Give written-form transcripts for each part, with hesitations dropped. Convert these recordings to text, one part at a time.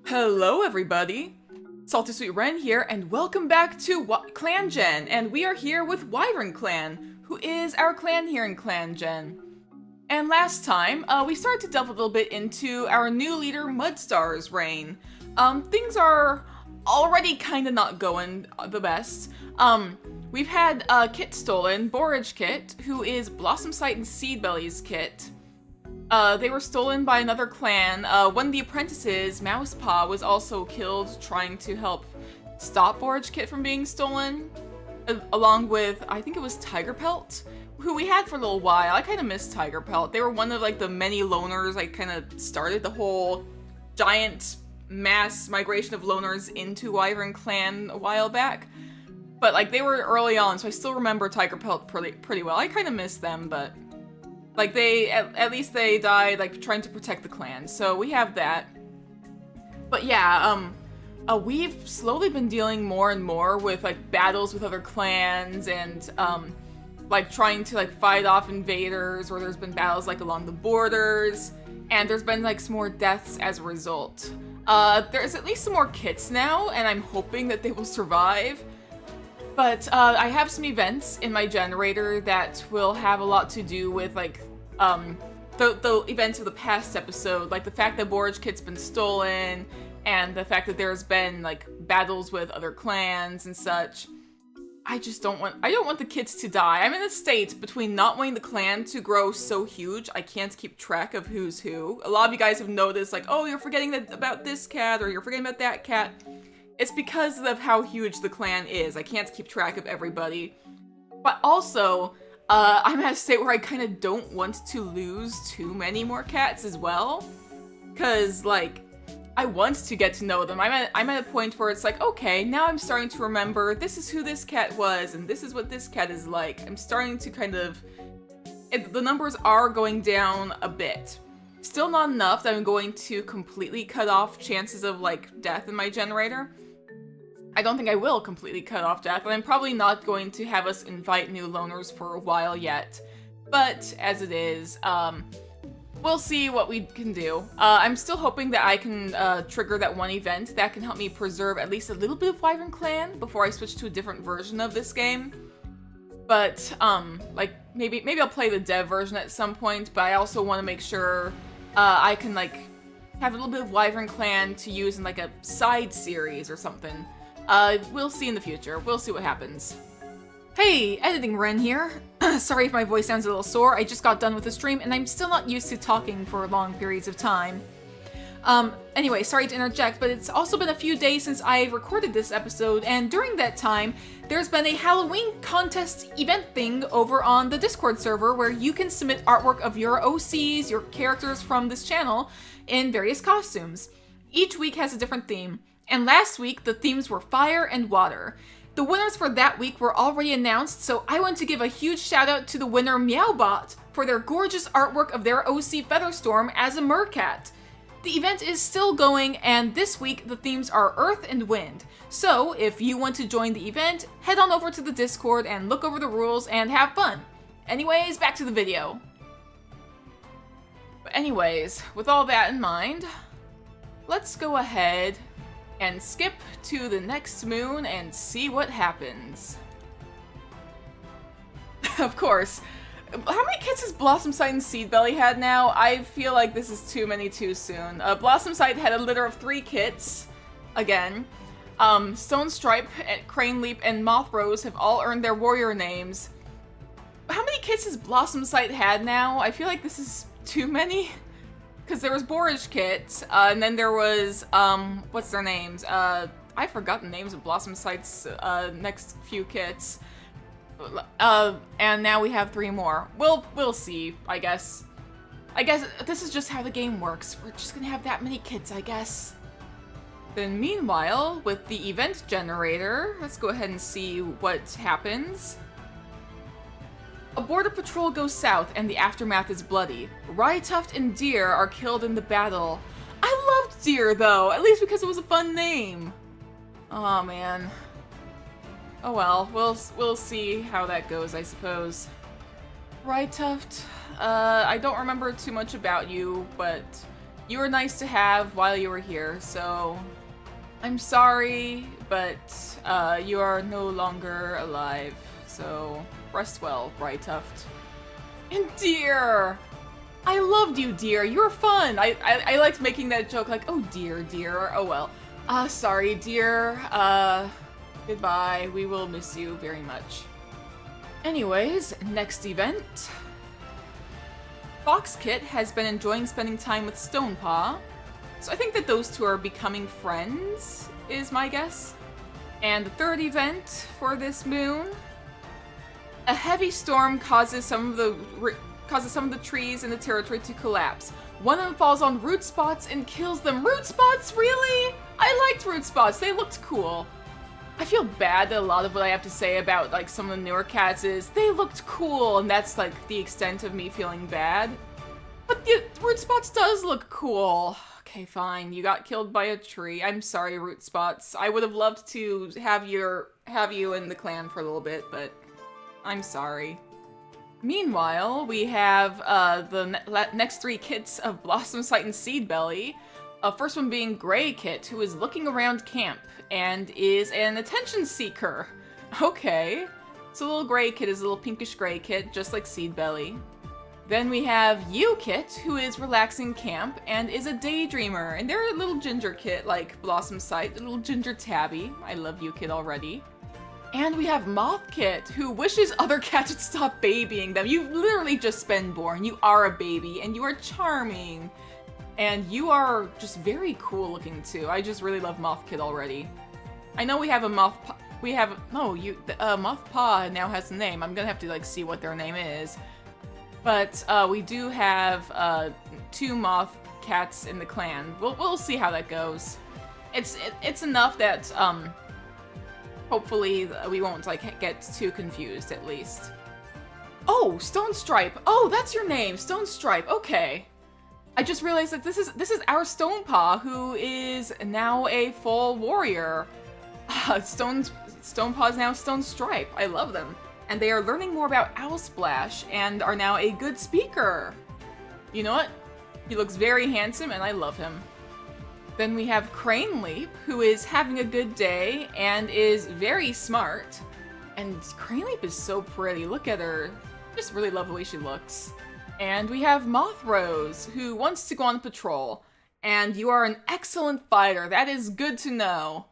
Hello everybody! Salty Sweet Ren here, and welcome back to Clan Gen, and we are here with Wyvern Clan, who is our clan here in Clan Gen. And last time, we started to delve a little bit into our new leader, Mudstar's reign. Things are already kinda not going the best. We've had Kit stolen, Borage Kit, who is Blossomsight and Seedbelly's Kit. They were stolen by another clan. One of the apprentices, Mousepaw, was also killed trying to help stop Borage Kit from being stolen. Along with, I think it was Tigerpelt, who we had for a little while. I kind of miss Tigerpelt. They were one of like the many loners I kind of started the whole giant mass migration of loners into Wyvern Clan a while back. But like they were early on, so I still remember Tigerpelt pretty well. I kind of miss them, but like they, at least they died like trying to protect the clan, so we have that. But yeah, we've slowly been dealing more and more with like battles with other clans and like trying to like fight off invaders, or there's been battles like along the borders, and there's been like some more deaths as a result. There's at least some more kits now, and I'm hoping that they will survive. But I have some events in my generator that will have a lot to do with like the events of the past episode, like the fact that Borage Kit's been stolen, and the fact that there's been like battles with other clans and such. I don't want the kids to die. I'm in a state between not wanting the clan to grow so huge I can't keep track of who's who. A lot of you guys have noticed like, oh, you're forgetting about this cat, or you're forgetting about that cat. It's because of how huge the clan is. I can't keep track of everybody. But also, I'm at a state where I kind of don't want to lose too many more cats as well. Because, like, I want to get to know them. I'm at a point where it's like, okay, now I'm starting to remember this is who this cat was, and this is what this cat is like. I'm starting to kind of... the numbers are going down a bit. Still not enough that I'm going to completely cut off chances of, like, death in my generator. I don't think I will completely cut off death, and I'm probably not going to have us invite new loners for a while yet. But, as it is, we'll see what we can do. I'm still hoping that I can trigger that one event that can help me preserve at least a little bit of Wyvern Clan before I switch to a different version of this game. But, like, maybe I'll play the dev version at some point, but I also want to make sure I can, like, have a little bit of Wyvern Clan to use in, like, a side series or something. We'll see in the future. We'll see what happens. Hey, Editing Ren here. Sorry if my voice sounds a little sore. I just got done with the stream, and I'm still not used to talking for long periods of time. Anyway, sorry to interject, but it's also been a few days since I recorded this episode, and during that time, there's been a Halloween contest event thing over on the Discord server where you can submit artwork of your OCs, your characters from this channel, in various costumes. Each week has a different theme. And last week, the themes were fire and water. The winners for that week were already announced, so I want to give a huge shout out to the winner Meowbot for their gorgeous artwork of their OC Featherstorm as a mercat. The event is still going, and this week the themes are Earth and Wind. So if you want to join the event, head on over to the Discord and look over the rules and have fun. Anyways, back to the video. But anyways, with all that in mind, let's go ahead and skip to the next moon and see what happens. Of course. How many kits has Blossomsight and Seedbelly had now? I feel like this is too many too soon. Blossomsight had a litter of 3 kits, again. Stone Stripe, Crane Leap, and Moth Rose have all earned their warrior names. How many kits has Blossomsight had now? I feel like this is too many. Because there was Borage Kit, and then there was, what's their names? I forgot the names of Blossomsight's next few kits. And now we have 3 more. We'll see, I guess. I guess this is just how the game works. We're just gonna have that many kits, I guess. Then meanwhile, with the event generator, let's go ahead and see what happens. A border patrol goes south, and the aftermath is bloody. Ryetuft and Deer are killed in the battle. I loved Deer, though, at least because it was a fun name. Oh, man. Oh well, we'll see how that goes, I suppose. Ryetuft, I don't remember too much about you, but You were nice to have while you were here, so I'm sorry, but you are no longer alive. So rest well, Brighttuft. And dear! I loved you, dear. You were fun. I liked making that joke, like, oh dear, dear. Oh well. Sorry, dear. Goodbye. We will miss you very much. Anyways, next event. Foxkit has been enjoying spending time with Stonepaw, so I think that those two are becoming friends, is my guess. And the third event for this moon. A heavy storm causes some of the trees in the territory to collapse. One of them falls on root spots and kills them. Root spots, really? I liked root spots. They looked cool. I feel bad that a lot of what I have to say about like some of the newer cats is they looked cool, and that's like the extent of me feeling bad. But the root spots does look cool. Okay, fine. You got killed by a tree. I'm sorry, root spots. I would have loved to have you in the clan for a little bit, but I'm sorry. Meanwhile, we have the next three kits of Blossom Sight and Seedbelly. First one being Gray Kit, who is looking around camp and is an attention seeker. Okay. So little Gray Kit is a little pinkish Gray Kit, just like Seedbelly. Then we have You Kit, who is relaxing camp and is a daydreamer. And they're a little ginger kit like Blossom Sight, a little ginger tabby. I love You Kit already. And we have Moth Kit, who wishes other cats would stop babying them. You've literally just been born. You are a baby, and you are charming. And you are just very cool looking too. I just really love Moth Kit already. I know we have a Moth Paw. Moth Paw now has a name. I'm gonna have to like see what their name is. But we do have two Moth Cats in the clan. We'll see how that goes. It's enough that hopefully we won't like get too confused at least. Oh, Stone Stripe. Oh, that's your name, Stone Stripe. Okay. I just realized that this is our Stonepaw, who is now a full warrior. Stonepaw is now Stone Stripe. I love them. And they are learning more about Owlsplash and are now a good speaker. You know what? He looks very handsome and I love him. Then we have Crane Leap, who is having a good day and is very smart. And Crane Leap is so pretty. Look at her. Just really love the way she looks. And we have Moth Rose, who wants to go on patrol. And you are an excellent fighter. That is good to know.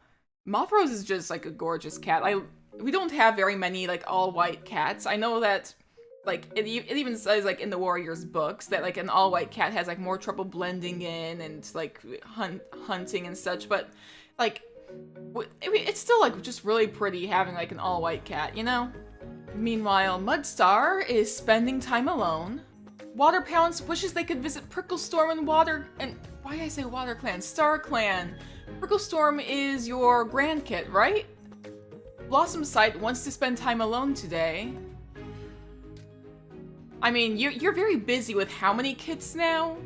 Moth Rose is just like a gorgeous cat. We don't have very many like all-white cats. I know that like it even says like in the Warriors books that like an all-white cat has like more trouble blending in and like hunting and such, but like it's still like just really pretty having like an all-white cat, you know? Meanwhile, Mudstar is spending time alone. Water Pounce wishes they could visit Pricklestorm and why did I say Water Clan? Star Clan. Pricklestorm is your grand kit, right? Blossom Sight wants to spend time alone today. I mean, you're very busy with how many kits now?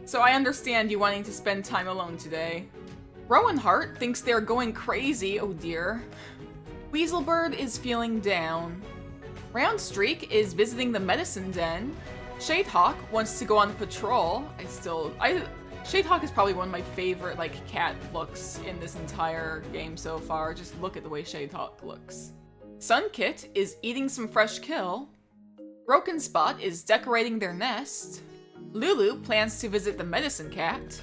So I understand you wanting to spend time alone today. Rowan Heart thinks they're going crazy, oh dear. Weaselbird is feeling down. Roundstreak is visiting the medicine den. Shadehawk wants to go on patrol. Shadehawk is probably one of my favorite like cat looks in this entire game so far. Just look at the way Shadehawk looks. Sunkit is eating some fresh kill. Broken Spot is decorating their nest. Lulu plans to visit the medicine cat.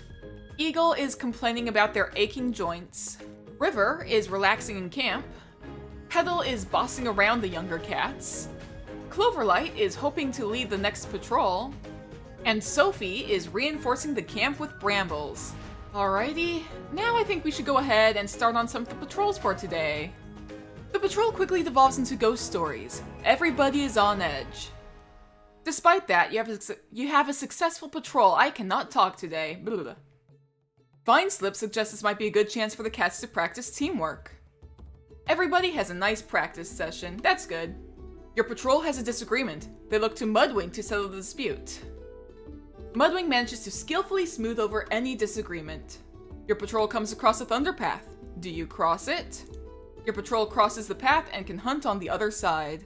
Eagle is complaining about their aching joints. River is relaxing in camp. Petal is bossing around the younger cats. Cloverlight is hoping to lead the next patrol. And Sophie is reinforcing the camp with brambles. Alrighty, now I think we should go ahead and start on some of the patrols for today. The patrol quickly devolves into ghost stories. Everybody is on edge. Despite that, you have a successful patrol. I cannot talk today. Blah, blah, blah. Vineslip suggests this might be a good chance for the cats to practice teamwork. Everybody has a nice practice session. That's good. Your patrol has a disagreement. They look to Mudwing to settle the dispute. Mudwing manages to skillfully smooth over any disagreement. Your patrol comes across a Thunderpath. Do you cross it? Your patrol crosses the path and can hunt on the other side.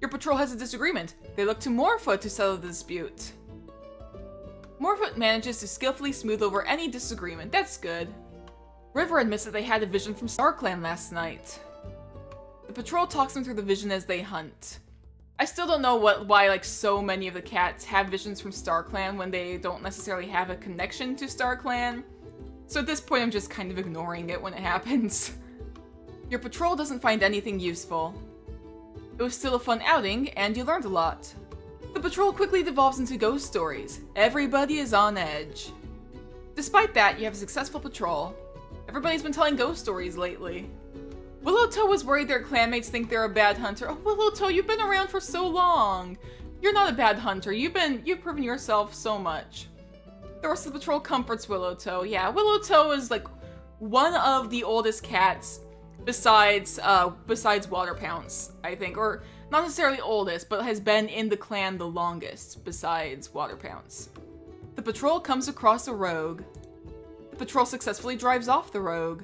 Your patrol has a disagreement. They look to Morpha to settle the dispute. Morphoot manages to skillfully smooth over any disagreement. That's good. River admits that they had a vision from StarClan last night. The patrol talks them through the vision as they hunt. I still don't know why like so many of the cats have visions from StarClan when they don't necessarily have a connection to StarClan. So at this point I'm just kind of ignoring it when it happens. Your patrol doesn't find anything useful. It was still a fun outing, and you learned a lot. The patrol quickly devolves into ghost stories. Everybody is on edge. Despite that, you have a successful patrol. Everybody's been telling ghost stories lately. Willowtoe was worried their clanmates think they're a bad hunter. Oh, Willowtoe, you've been around for so long. You're not a bad hunter. You've proven yourself so much. The rest of the patrol comforts Willowtoe. Yeah, Willowtoe is like one of the oldest cats besides Waterpounce, I think. Or not necessarily oldest, but has been in the clan the longest besides Waterpounce. The patrol comes across a rogue. The patrol successfully drives off the rogue.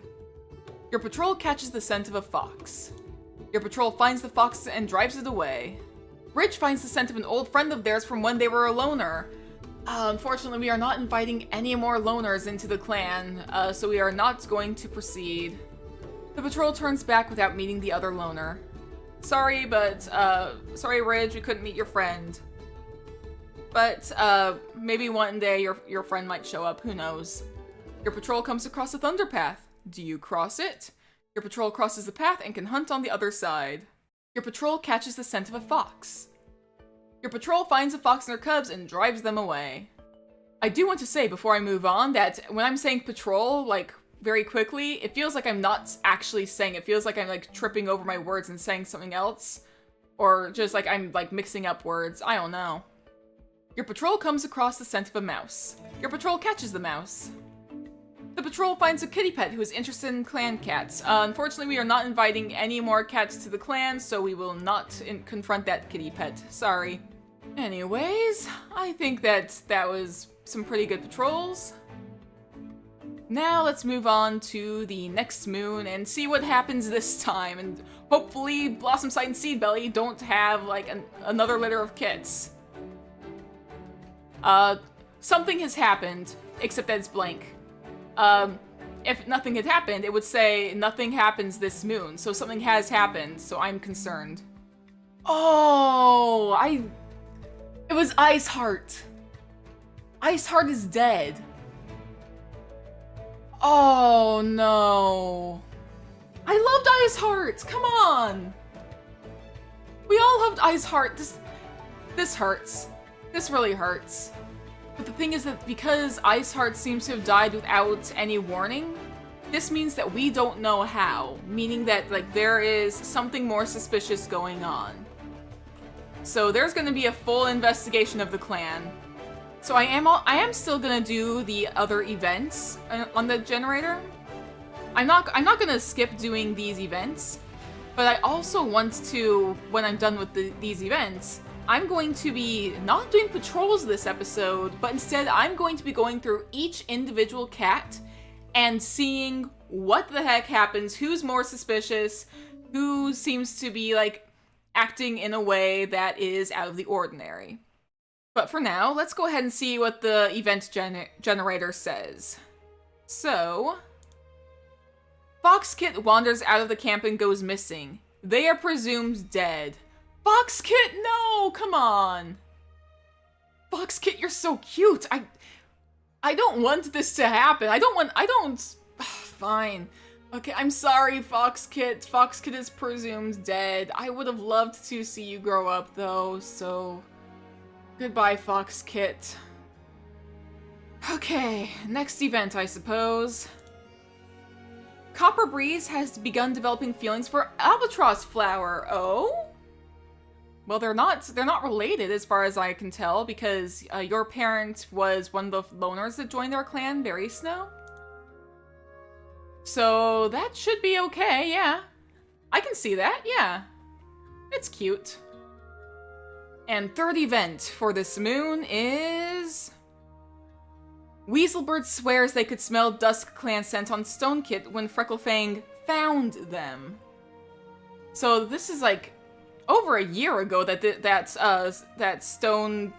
Your patrol catches the scent of a fox. Your patrol finds the fox and drives it away. Rich finds the scent of an old friend of theirs from when they were a loner. Unfortunately, we are not inviting any more loners into the clan, so we are not going to proceed. The patrol turns back without meeting the other loner. Sorry, Ridge, we couldn't meet your friend. But, maybe one day your friend might show up, who knows. Your patrol comes across a thunder path. Do you cross it? Your patrol crosses the path and can hunt on the other side. Your patrol catches the scent of a fox. Your patrol finds a fox and her cubs and drives them away. I do want to say before I move on that when I'm saying patrol, like, very quickly, it feels like I'm not actually saying it. It feels like I'm, like, tripping over my words and saying something else. Or just, like, I'm, like, mixing up words. I don't know. Your patrol comes across the scent of a mouse. Your patrol catches the mouse. The patrol finds a kitty pet who is interested in clan cats. Unfortunately, we are not inviting any more cats to the clan, so we will not confront that kitty pet. Sorry. Anyways, I think that was some pretty good patrols. Now let's move on to the next moon and see what happens this time. And hopefully Blossom Sight and Seedbelly don't have, like, another litter of kits. Something has happened, except that it's blank. If nothing had happened, it would say nothing happens this moon. So something has happened, so I'm concerned. Oh, it was Iceheart. Iceheart is dead. Oh no. I loved Iceheart, come on. We all loved Iceheart. This hurts. This really hurts. But the thing is that because Iceheart seems to have died without any warning, this means that we don't know how, meaning that, like, there is something more suspicious going on. So there's gonna be a full investigation of the clan. So I am still gonna do the other events on the generator. I'm not gonna skip doing these events, but I also want to, when I'm done with these events, I'm going to be not doing patrols this episode, but instead I'm going to be going through each individual cat and seeing what the heck happens, who's more suspicious, who seems to be, like, acting in a way that is out of the ordinary. But for now, let's go ahead and see what the event generator says. So, Foxkit wanders out of the camp and goes missing. They are presumed dead. Foxkit, no! Come on! Foxkit, you're so cute! I don't want this to happen. Fine. Okay, I'm sorry, Foxkit. Foxkit is presumed dead. I would have loved to see you grow up, though, so... Goodbye, Foxkit. Okay, next event, I suppose. Copper Breeze has begun developing feelings for Albatross Flower. Oh? Well, they're not related as far as I can tell, because your parent was one of the loners that joined our clan, Berry Snow. So that should be okay, yeah. I can see that, yeah. It's cute. And third event for this moon is... Weaselbird swears they could smell Dusk Clan scent on Stonekit when Frecklefang found them. So this is like over a year ago that Stone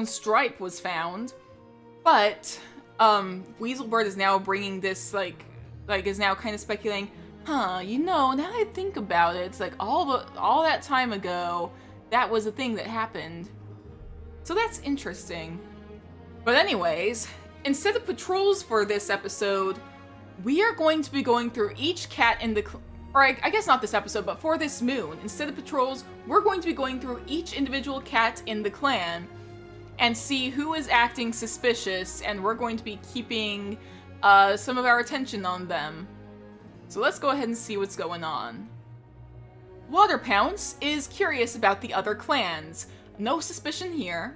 Stripe was found. But, Weaselbird is now bringing this, is now kind of speculating, huh, you know, now that I think about it, it's like all that time ago, that was a thing that happened. So that's interesting. But anyways, instead of patrols for this episode, we are going to be going through each cat in the... Or I guess not this episode, but for this moon, instead of patrols, we're going to be going through each individual cat in the clan and see who is acting suspicious, and we're going to be keeping some of our attention on them. So let's go ahead and see what's going on. Waterpounce is curious about the other clans. No suspicion here.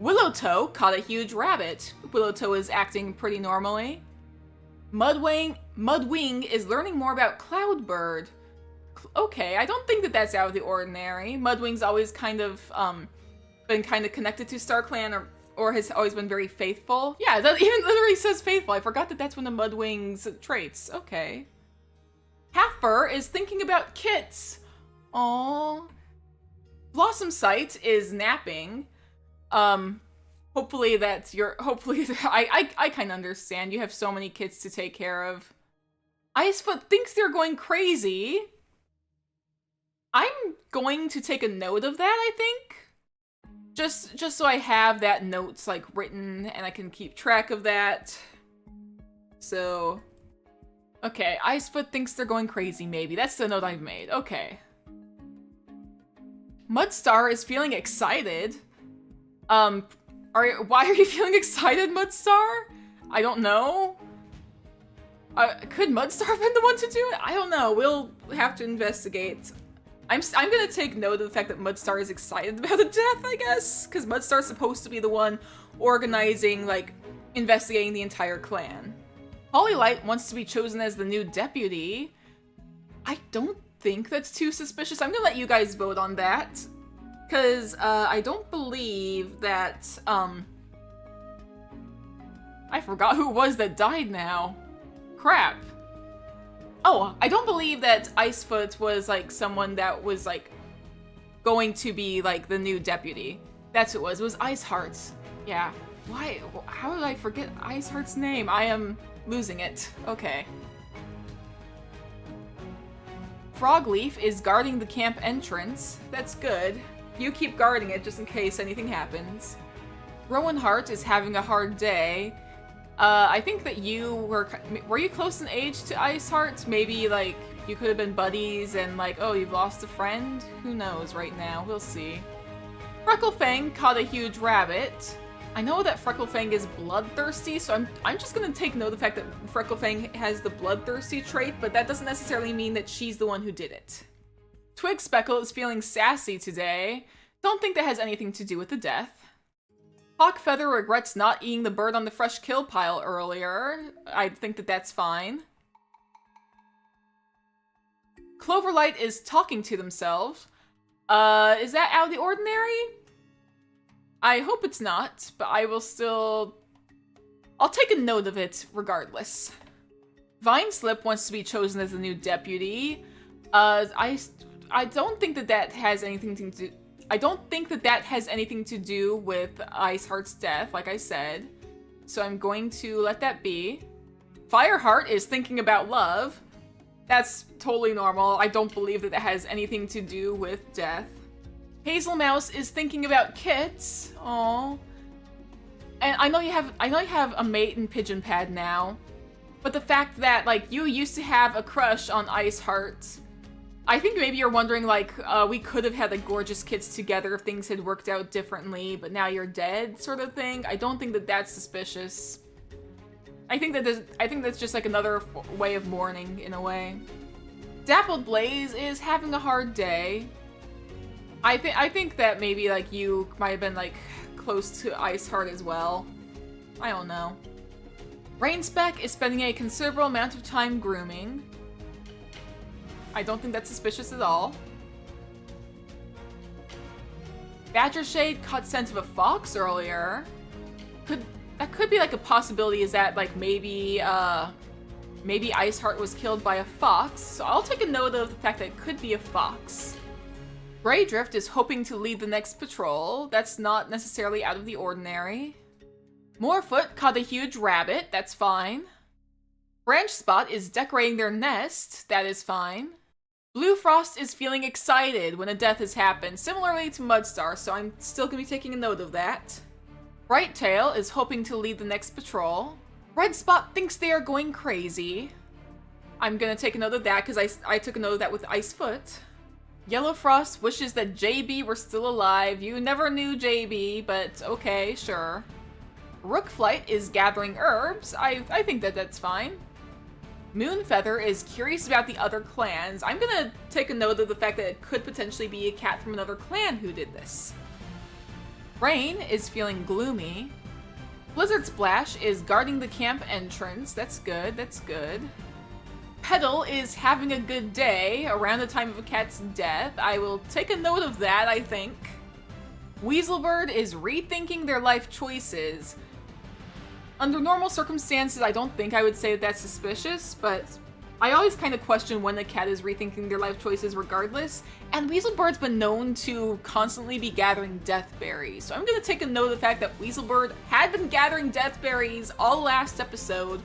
Willowtoe caught a huge rabbit. Willowtoe is acting pretty normally. Mudwing is learning more about Cloudbird. Okay, I don't think that that's out of the ordinary. Mudwing's always kind of been kind of connected to StarClan or has always been very faithful. Yeah, that even literally says faithful. I forgot that that's one of Mudwing's traits. Okay. Halfer is thinking about kits. Aww. Blossom Sight is napping. Hopefully I kind of understand. You have so many kids to take care of. Icefoot thinks they're going crazy. I'm going to take a note of that, I think. Just so I have that notes like written and I can keep track of that. So, okay, Icefoot thinks they're going crazy, maybe. That's the note I've made. Okay. Mudstar is feeling excited. Why are you feeling excited, Mudstar? I don't know. Could Mudstar have been the one to do it? I don't know. We'll have to investigate. I'm gonna take note of the fact that Mudstar is excited about the death, I guess, because Mudstar's supposed to be the one organizing, like, investigating the entire clan. Hollylight wants to be chosen as the new deputy. I don't think that's too suspicious. I'm gonna let you guys vote on that. Because, I don't believe that, I forgot who it was that died now. Crap. Oh, I don't believe that Icefoot was, like, someone that was, like, going to be, like, the new deputy. That's who it was. It was Iceheart. Yeah. Why? How did I forget Iceheart's name? I am losing it. Okay. Frogleaf is guarding the camp entrance. That's good. You keep guarding it just in case anything happens. Rowan Hart is having a hard day. I think that you were you close in age to Iceheart? Maybe, like, you could have been buddies and, like, oh, you've lost a friend? Who knows right now? We'll see. Frecklefang caught a huge rabbit. I know that Frecklefang is bloodthirsty, so I'm just gonna take note of the fact that Frecklefang has the bloodthirsty trait, but that doesn't necessarily mean that she's the one who did it. Twig Speckle is feeling sassy today. Don't think that has anything to do with the death. Hawkfeather regrets not eating the bird on the fresh kill pile earlier. I think that that's fine. Cloverlight is talking to themselves. Is that out of the ordinary? I hope it's not, but I will still... I'll take a note of it regardless. Vineslip wants to be chosen as the new deputy. I don't think that that has anything to do... I don't think that that has anything to do with Iceheart's death, like I said. So I'm going to let that be. Fireheart is thinking about love. That's totally normal. I don't believe that that has anything to do with death. Hazel Mouse is thinking about kits. Aww. And I know you have a mate in Pigeon Pad now. But the fact that, like, you used to have a crush on Iceheart... I think maybe you're wondering, like, we could have had, like, gorgeous kids together if things had worked out differently, but now you're dead, sort of thing. I don't think that that's suspicious. I think that's just, like, another way of mourning, in a way. Dappled Blaze is having a hard day. I think that maybe, like, you might have been, like, close to Iceheart as well. I don't know. Rainspeck is spending a considerable amount of time grooming. I don't think that's suspicious at all. Badgershade caught scent of a fox earlier. That could be like a possibility, is that like maybe Iceheart was killed by a fox. So I'll take a note of the fact that it could be a fox. Greydrift is hoping to lead the next patrol. That's not necessarily out of the ordinary. Morefoot caught a huge rabbit, that's fine. Branch Spot is decorating their nest, that is fine. Blue Frost is feeling excited when a death has happened, similarly to Mudstar, so I'm still gonna be taking a note of that. Bright Tail is hoping to lead the next patrol. Red Spot thinks they are going crazy. I'm gonna take a note of that because I took a note of that with Icefoot. Yellow Frost wishes that JB were still alive. You never knew JB, but okay, sure. Rook Flight is gathering herbs. I think that that's fine. Moonfeather is curious about the other clans. I'm gonna take a note of the fact that it could potentially be a cat from another clan who did this. Rain is feeling gloomy. Blizzard Splash is guarding the camp entrance. That's good, that's good. Petal is having a good day around the time of a cat's death. I will take a note of that, I think. Weaselbird is rethinking their life choices. Under normal circumstances, I don't think I would say that that's suspicious, but I always kind of question when a cat is rethinking their life choices regardless, and Weaselbird's been known to constantly be gathering death berries, so I'm going to take a note of the fact that Weaselbird had been gathering death berries all last episode,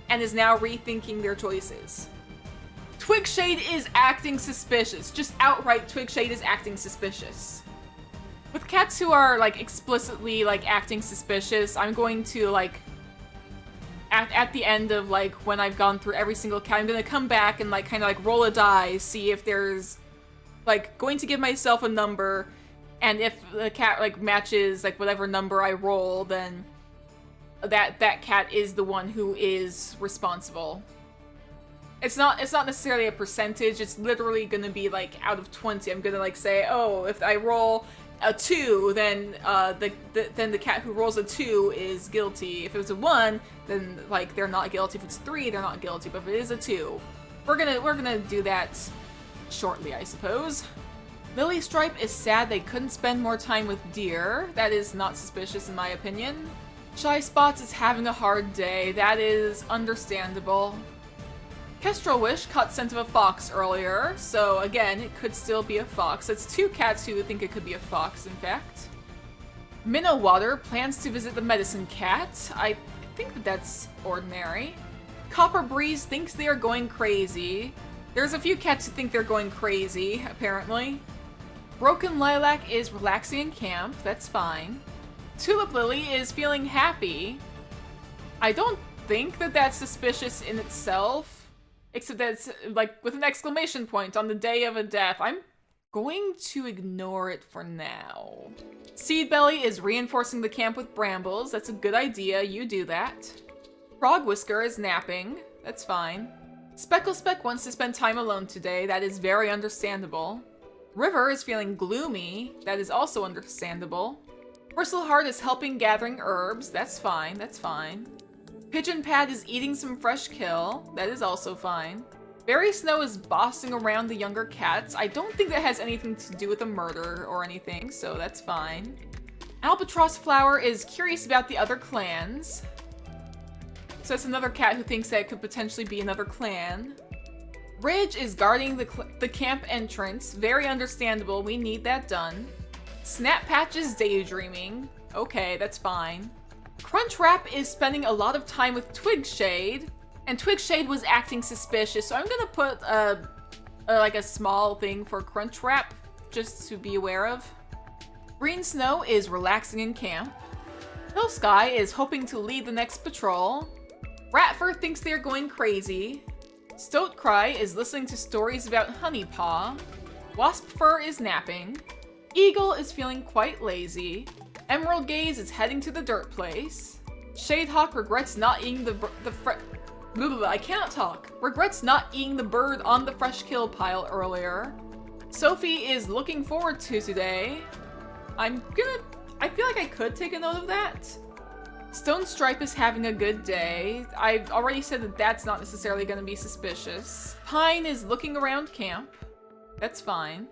and is now rethinking their choices. Twigshade is acting suspicious. Just outright, Twigshade is acting suspicious. With cats who are, like, explicitly, like, acting suspicious, I'm going to, like, at the end of, like, when I've gone through every single cat, I'm gonna come back and, like, kind of, like, roll a die, see if there's, like, going to give myself a number, and if the cat, like, matches, like, whatever number I roll, then that cat is the one who is responsible. It's not necessarily a percentage, it's literally gonna be, like, out of 20, I'm gonna, like, say, oh, if I roll a 2, then then the cat who rolls a 2 is guilty. If it was a 1, then, like, they're not guilty. If it's 3, they're not guilty. But if it is a 2, we're gonna do that shortly, I suppose. Lily Stripe is sad they couldn't spend more time with Deer. That is not suspicious in my opinion. Shy Spots is having a hard day. That is understandable. Kestrel Wish caught scent of a fox earlier, so again, it could still be a fox. It's 2 cats who think it could be a fox, in fact. Minnow Water plans to visit the medicine cat. I think that that's ordinary. Copper Breeze thinks they are going crazy. There's a few cats who think they're going crazy, apparently. Broken Lilac is relaxing in camp. That's fine. Tulip Lily is feeling happy. I don't think that that's suspicious in itself. Except that it's, like, with an exclamation point on the day of a death. I'm going to ignore it for now. Seedbelly is reinforcing the camp with brambles. That's a good idea. You do that. Frog Whisker is napping. That's fine. Speckle Speck wants to spend time alone today. That is very understandable. River is feeling gloomy. That is also understandable. Bristleheart is helping gathering herbs. That's fine. That's fine. Pigeon Pad is eating some fresh kill. That is also fine. Berry Snow is bossing around the younger cats. I don't think that has anything to do with a murder or anything, so that's fine. Albatross Flower is curious about the other clans. So that's another cat who thinks that it could potentially be another clan. Ridge is guarding the camp entrance. Very understandable. We need that done. Snap Patch is daydreaming. Okay, that's fine. Crunchwrap is spending a lot of time with Twigshade, and Twigshade was acting suspicious, so I'm gonna put like a small thing for Crunchwrap, just to be aware of. Green Snow is relaxing in camp. Hill Sky is hoping to lead the next patrol. Ratfur thinks they're going crazy. Stoat Cry is listening to stories about Honeypaw. Wasp Fur is napping. Eagle is feeling quite lazy. Emerald Gaze is heading to the dirt place. Shadehawk regrets not eating I cannot talk. Regrets not eating the bird on the fresh kill pile earlier. Sophie is looking forward to today. I feel like I could take a note of that. Stone Stripe is having a good day. I've already said that that's not necessarily going to be suspicious. Pine is looking around camp. That's fine.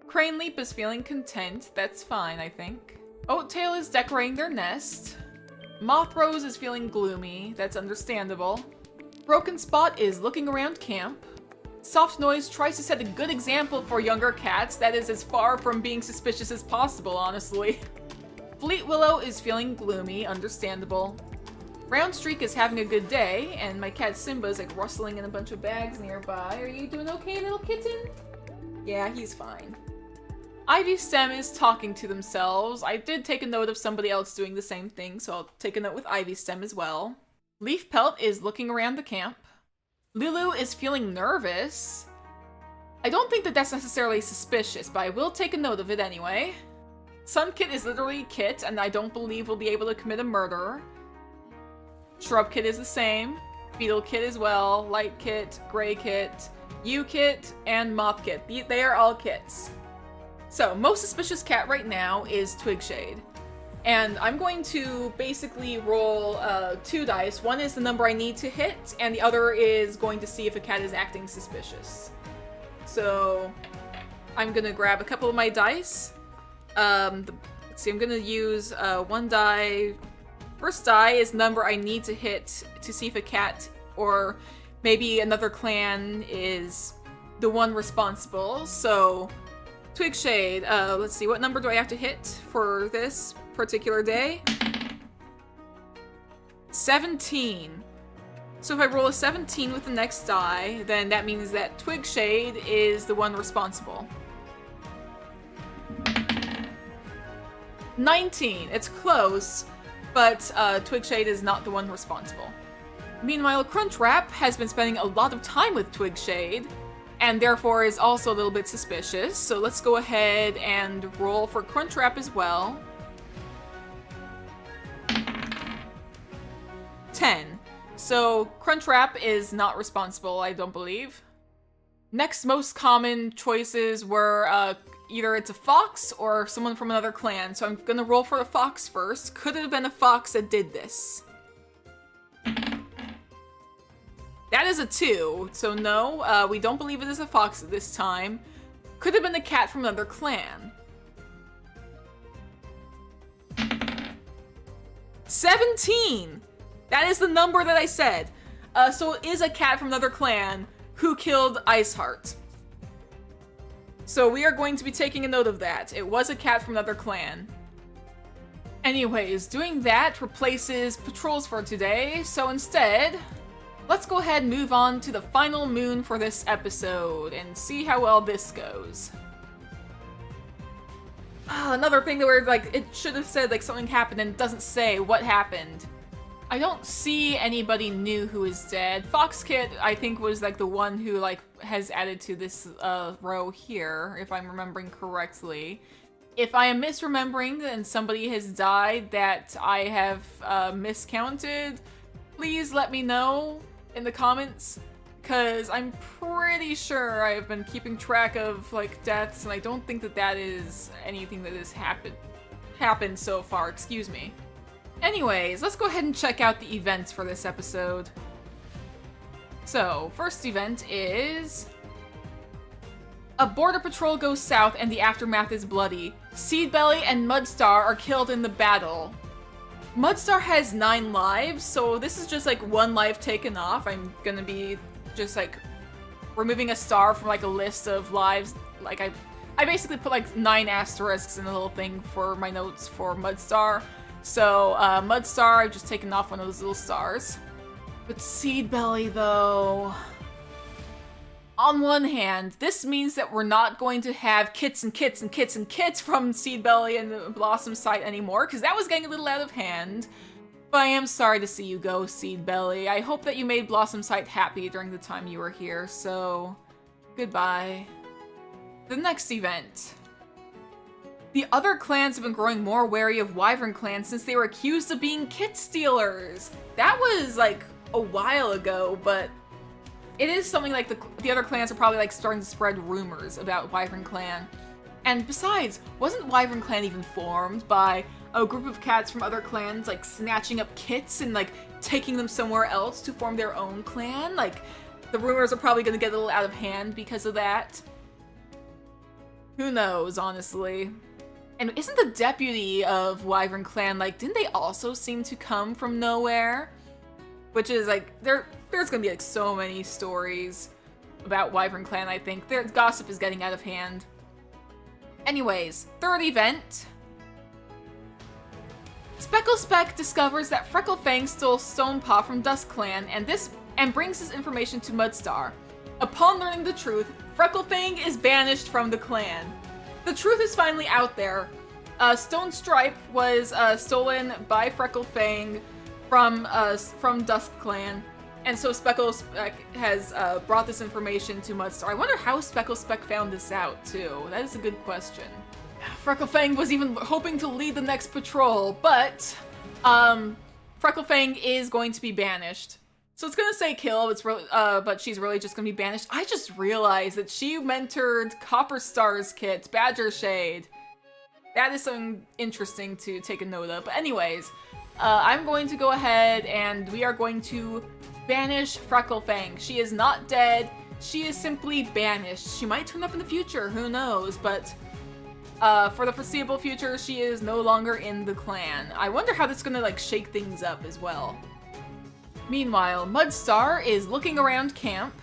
Crane Leap is feeling content. That's fine, I think. Oattail is decorating their nest. Moth Rose is feeling gloomy. That's understandable. Broken Spot is looking around camp. Soft Noise tries to set a good example for younger cats that is as far from being suspicious as possible, honestly. Fleet Willow is feeling gloomy, understandable. Round Streak is having a good day, and my cat Simba is like rustling in a bunch of bags nearby. Are you doing okay, little kitten? Yeah, he's fine. Ivy Stem is talking to themselves. I did take a note of somebody else doing the same thing, so I'll take a note with Ivy Stem as well. Leaf Pelt is looking around the camp. Lulu is feeling nervous. I don't think that that's necessarily suspicious, but I will take a note of it anyway. Sunkit is literally Kit, and I don't believe will be able to commit a murder. Shrub Kit is the same. Beetle Kit as well. Light Kit, Gray Kit, U Kit, and Moth Kit. They are all kits. So, most suspicious cat right now is Twigshade. And I'm going to basically roll 2 dice. One is the number I need to hit, and the other is going to see if a cat is acting suspicious. So, I'm gonna grab a couple of my dice. Let's see, I'm gonna use 1 die. First die is the number I need to hit to see if a cat or maybe another clan is the one responsible. So, Twigshade, let's see, what number do I have to hit for this particular day? 17. So if I roll a 17 with the next die, then that means that Twigshade is the one responsible. 19. It's close, but Twigshade is not the one responsible. Meanwhile, Crunchwrap has been spending a lot of time with Twigshade, and therefore is also a little bit suspicious. So let's go ahead and roll for Crunchwrap as well. 10. So Crunchwrap is not responsible, I don't believe. Next most common choices were either it's a fox or someone from another clan. So I'm gonna roll for the fox first. Could it have been a fox that did this? That is a 2, so no, we don't believe it is a fox at this time. Could have been a cat from another clan. 17! That is the number that I said. So it is a cat from another clan who killed Iceheart. So we are going to be taking a note of that. It was a cat from another clan. Anyways, doing that replaces patrols for today, so instead, let's go ahead and move on to the final moon for this episode and see how well this goes. Another thing that we're like, it should have said like something happened and it doesn't say what happened. I don't see anybody new who is dead. Foxkit, I think, was like the one who like has added to this row here, if I'm remembering correctly. If I am misremembering and somebody has died that I have miscounted, please let me know in the comments, because I'm pretty sure I have been keeping track of like deaths, and I don't think that that is anything that has happened so far, excuse me. Anyways, let's go ahead and check out the events for this episode. So, first event is a border patrol goes south and the aftermath is bloody. Seedbelly and Mudstar are killed in the battle. Mudstar has 9 lives, so this is just like 1 life taken off. I'm gonna be just like removing a star from like a list of lives. Like I basically put like 9 asterisks in a little thing for my notes for Mudstar. So Mudstar, I've just taken off one of those little stars. But Seedbelly though, on one hand, this means that we're not going to have kits and kits and kits and kits from Seedbelly and the Blossom site anymore, because that was getting a little out of hand. But I am sorry to see you go, Seedbelly. I hope that you made Blossom site happy during the time you were here, so goodbye. The next event. The other clans have been growing more wary of Wyvern clan since they were accused of being kit stealers. That was like a while ago, but it is something like the other clans are probably like starting to spread rumors about Wyvern clan. And besides, wasn't Wyvern clan even formed by a group of cats from other clans like snatching up kits and like taking them somewhere else to form their own clan? Like, the rumors are probably gonna get a little out of hand because of that. Who knows, honestly. And isn't the deputy of Wyvern clan, like, didn't they also seem to come from nowhere? Which is like, there's gonna be like so many stories about Wyvern clan, I think. Their gossip is getting out of hand. Anyways, third event. Speckle Speck discovers that Frecklefang stole Stonepaw from Dusk Clan and brings this information to Mudstar. Upon learning the truth, Frecklefang is banished from the clan. The truth is finally out there. Stone Stripe was stolen by Frecklefang from Dusk Clan, and so Speckle Speck has brought this information to Mudstar. I wonder how Speckle Speck found this out, too. That is a good question. Frecklefang was even hoping to lead the next patrol, but Frecklefang is going to be banished. So it's gonna say kill, but she's really just gonna be banished. I just realized that she mentored Copper Star's kit, Badger Shade. That is something interesting to take a note of. But anyways, I'm going to go ahead and we are going to banish Frecklefang. She is not dead. She is simply banished. She might turn up in the future, who knows, but for the foreseeable future, she is no longer in the clan. I wonder how this is gonna like shake things up as well. Meanwhile, Mudstar is looking around camp.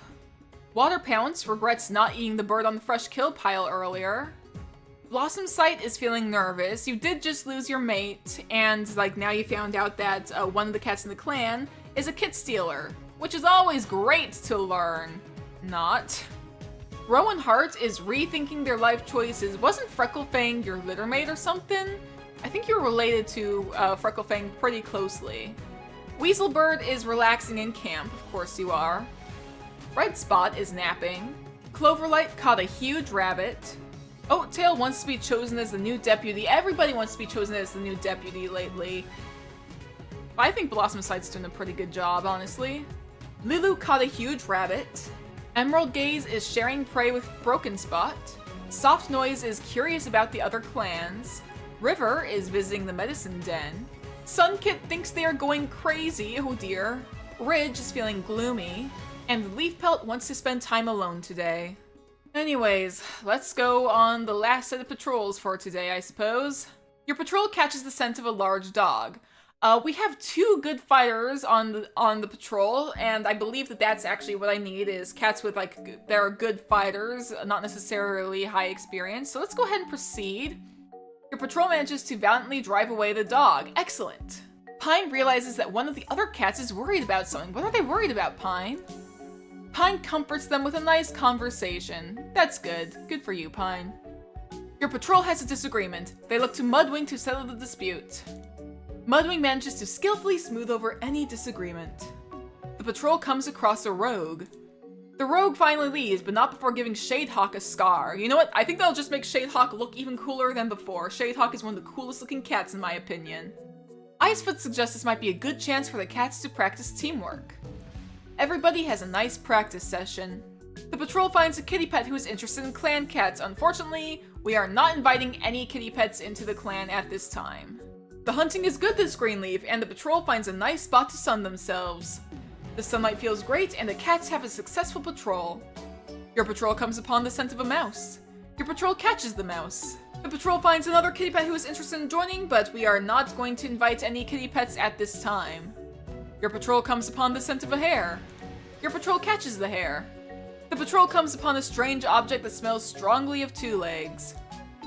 Water Pounce regrets not eating the bird on the fresh kill pile earlier. Blossom Sight is feeling nervous. You did just lose your mate, and like now you found out that one of the cats in the clan is a kit stealer, which is always great to learn. Not. Rowan Hart is rethinking their life choices. Wasn't Frecklefang your littermate or something? I think you were related to Frecklefang pretty closely. Weaselbird is relaxing in camp, of course you are. Red Spot is napping. Cloverlight caught a huge rabbit. Oattail wants to be chosen as the new deputy. Everybody wants to be chosen as the new deputy lately. I think Blossom Sight's doing a pretty good job, honestly. Lulu caught a huge rabbit. Emerald Gaze is sharing prey with Broken Spot. Soft Noise is curious about the other clans. River is visiting the medicine den. Sunkit thinks they are going crazy, oh dear. Ridge is feeling gloomy. And Leafpelt wants to spend time alone today. Anyways, let's go on the last set of patrols for today, I suppose. Your patrol catches the scent of a large dog. We have 2 good fighters on the patrol, and I believe that that's actually what I need, is cats with, like, they're good fighters, not necessarily high experience. So let's go ahead and proceed. Your patrol manages to valiantly drive away the dog. Excellent. Pine realizes that one of the other cats is worried about something. What are they worried about, Pine? Pine comforts them with a nice conversation. That's good. Good for you, Pine. Your patrol has a disagreement. They look to Mudwing to settle the dispute. Mudwing manages to skillfully smooth over any disagreement. The patrol comes across a rogue. The rogue finally leaves, but not before giving Shadehawk a scar. You know what? I think that'll just make Shadehawk look even cooler than before. Shadehawk is one of the coolest looking cats in my opinion. Icefoot suggests this might be a good chance for the cats to practice teamwork. Everybody has a nice practice session. The patrol finds a kitty pet who is interested in clan cats. Unfortunately, we are not inviting any kitty pets into the clan at this time. The hunting is good this Greenleaf, and the patrol finds a nice spot to sun themselves. The sunlight feels great, and the cats have a successful patrol. Your patrol comes upon the scent of a mouse. Your patrol catches the mouse. The patrol finds another kitty pet who is interested in joining, but we are not going to invite any kitty pets at this time. Your patrol comes upon the scent of a hare. Your patrol catches the hare. The patrol comes upon a strange object that smells strongly of 2 legs.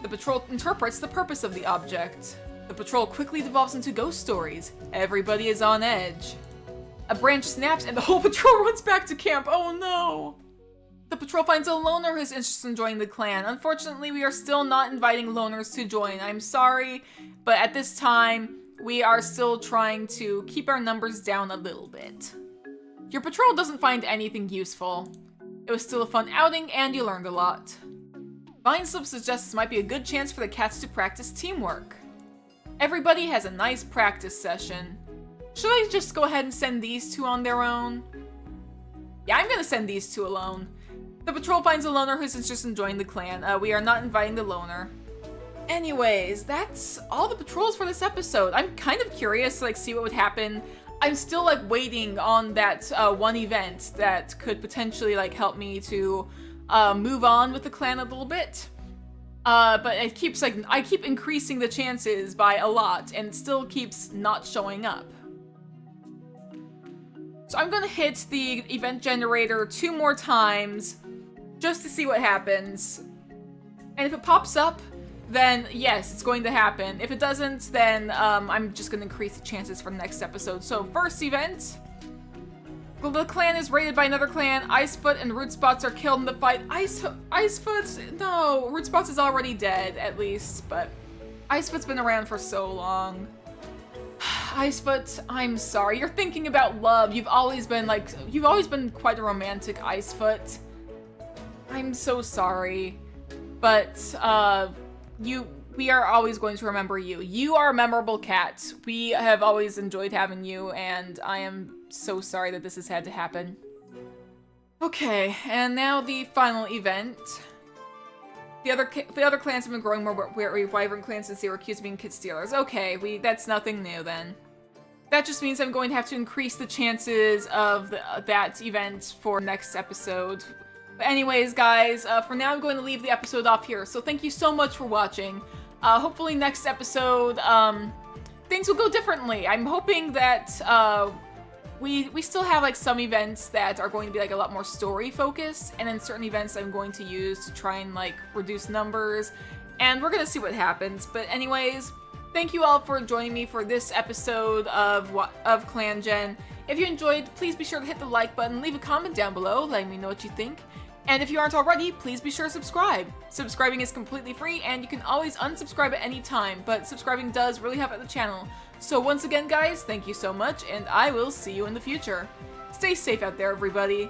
The patrol interprets the purpose of the object. The patrol quickly devolves into ghost stories. Everybody is on edge. A branch snaps and the whole patrol runs back to camp. Oh no! The patrol finds a loner who is interested in joining the clan. Unfortunately, we are still not inviting loners to join. I'm sorry, but at this time, we are still trying to keep our numbers down a little bit. Your patrol doesn't find anything useful. It was still a fun outing, and you learned a lot. Vineslip suggests this might be a good chance for the cats to practice teamwork. Everybody has a nice practice session. Should I just go ahead and send these 2 on their own? Yeah, I'm gonna send these 2 alone. The patrol finds a loner who's interested in joining the clan. We are not inviting the loner. Anyways, that's all the patrols for this episode. I'm kind of curious to see what would happen. I'm still waiting on that one event that could potentially help me to move on with the clan a little bit. But it keeps I keep increasing the chances by a lot, and it still keeps not showing up. So I'm gonna hit the event generator 2 more times just to see what happens. And if it pops up, then yes, it's going to happen. If it doesn't, then I'm just going to increase the chances for the next episode. So first event, the clan is raided by another clan. Icefoot and Rootspots are killed in the fight. Icefoot, no, Rootspots is already dead at least, but Icefoot's been around for so long. Icefoot, I'm sorry. You're thinking about love. You've always been quite a romantic, Icefoot. I'm so sorry. But, we are always going to remember you. You are a memorable cat. We have always enjoyed having you, and I am so sorry that this has had to happen. Okay, and now the final event. The other clans have been growing more wary. Wyvern clans since they were accused of being kid stealers. Okay, that's nothing new then. That just means I'm going to have to increase the chances of that event for next episode. But anyways, guys, for now I'm going to leave the episode off here. So thank you so much for watching. Hopefully next episode, things will go differently. I'm hoping that we still have like some events that are going to be like a lot more story focused, and then certain events I'm going to use to try and like reduce numbers, and we're gonna see what happens. But anyways, thank you all for joining me for this episode of Clan Gen. If you enjoyed, please be sure to hit the like button, leave a comment down below letting me know what you think. And if you aren't already, please be sure to subscribe. Subscribing is completely free, and you can always unsubscribe at any time, but subscribing does really help out the channel. So once again, guys, thank you so much, and I will see you in the future. Stay safe out there, everybody.